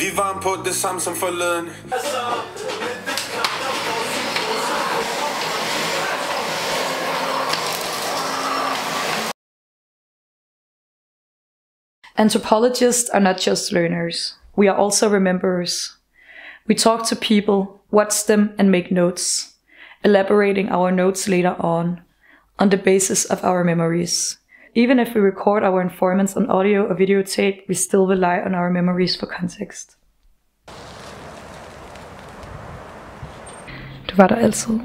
Vi var på det samme som forleden. Anthropologists are not just learners. We are also rememberers. We talk to people, watch them and make notes, elaborating our notes later on the basis of our memories. Even if we record our informants on audio or videotape, we still rely on our memories for context. Du var der altid.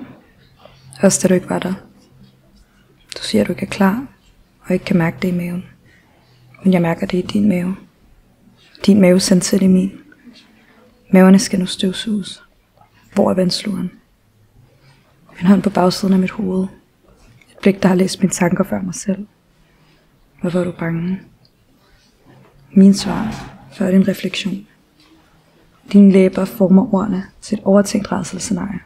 Også da du ikke var der. Du siger, at du ikke er klar, og ikke kan mærke det i maven. Men jeg mærker det i din mave. Din mave sendte til i min. Maverne skal nu støvsuges. Hvor er vandslugeren? Min hånd på bagsiden af mit hoved. Et blik, der har læst mine tanker før mig selv. Hvorfor er du bange? Min svar før din refleksion. Dine læber former ordene til et overtænkt rædselsscenarie.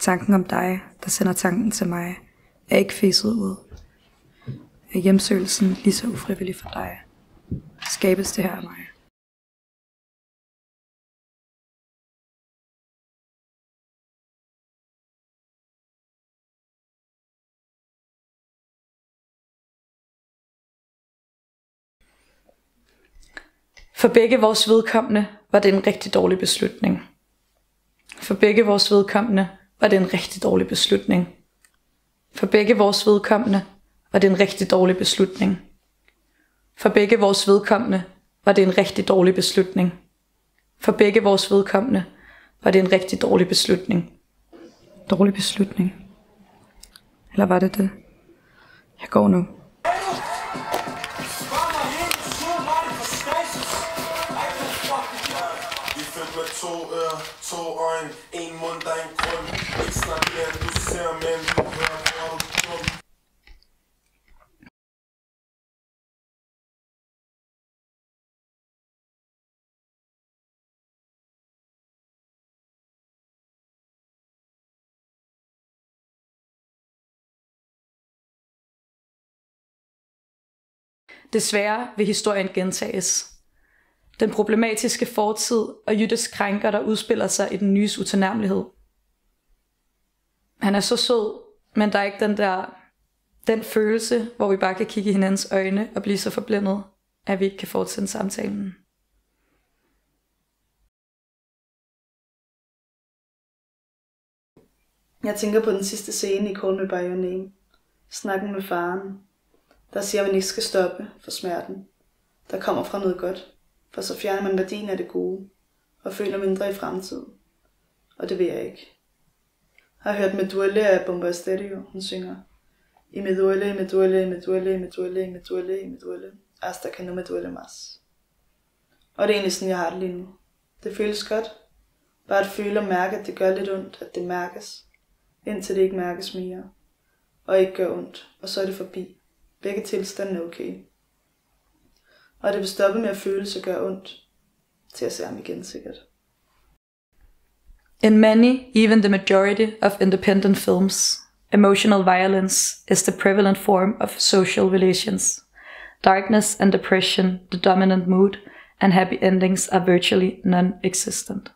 Tanken om dig, der sender tanken til mig, er ikke fæset ud. Er hjemsøgelsen lige så ufrivillig for dig? Skabes det her af mig? For begge vores vedkommende var det en rigtig dårlig beslutning. For begge vores vedkommende var det en rigtig dårlig beslutning. For begge vores vedkommende var det en rigtig dårlig beslutning. For begge vores vedkommende var det en rigtig dårlig beslutning. For begge vores vedkommende var det en rigtig dårlig beslutning. Dårlig beslutning? Eller var det det? Jeg går nu. To ører, to øjne, en mund, der er en grund. Ikke snak mere, du ser, men du hører, hvor du dum. Desværre vil historien gentages. Den problematiske fortid og Jyttes krænker, der udspiller sig i den nyes utilnærmelighed. Han er så sød, men der er ikke den følelse, hvor vi bare kan kigge i hinandens øjne og blive så forblændet, at vi ikke kan fortsætte samtalen. Jeg tænker på den sidste scene i Call Me By Your Name. Snakken med faren, der siger, at man ikke skal stoppe for smerten, der kommer fra noget godt. For så fjerner man værdien af det gode, og føler mindre i fremtiden. Og det vil jeg ikke. Jeg har hørt Me Duele af Bomba Estéreo. Hun synger Y me duele, me duele, me duele, me duele, me duele, me duele, hasta que no me duele más. Og det er egentlig sådan, jeg har det lige nu. Det føles godt. Bare at føle og mærke, at det gør lidt ondt, at det mærkes. Indtil det ikke mærkes mere. Og ikke gør ondt. Og så er det forbi. Begge tilstande er okay. Og det vil stoppe med at føle sig gøre ondt, til at se ham igen sikkert. In many, even the majority of independent films, emotional violence is the prevalent form of social relations. Darkness and depression, the dominant mood, and happy endings are virtually non-existent.